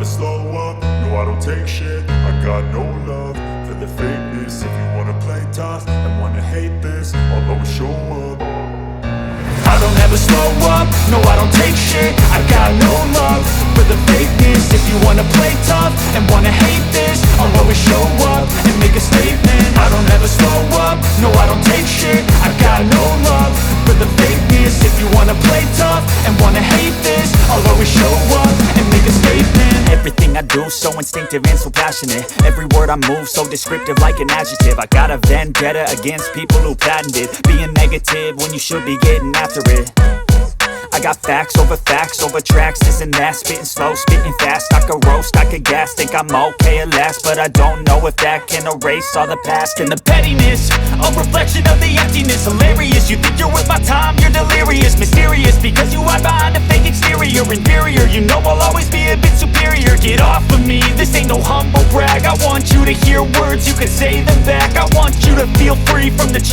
slow up, no I don't take shit. I got no love for the fakeness. If you wanna play tough and wanna hate this, I'll always show up. I don't ever slow up, no I don't take shit. I got no love for the fakeness. If you wanna play tough and wanna hate this, I'll always show up and make a statement. I don't ever slow up, no I don't take shit. I got no love for the fakeness. If you wanna play tough and wanna hate this, I'll always show up and make a statement. Everything I do so instinctive and so passionate. Every word I move so descriptive like an adjective. I got a vendetta against people who patented being negative when you should be getting after it. I got facts over tracks, this and that. Spitting slow, spitting fast. I could roast, I could gas. Think I'm okay at last, but I don't know if that can erase all the past. And the pettiness, a reflection of the emptiness. Hilarious, you think you're worth my time, you're delirious. Mysterious, because you hide behind a fake exterior. Inferior, you know I'll always be a bit superior. Get off of me, this ain't no humble brag. I want you to hear words, you can say them back. I want you to feel free from the chains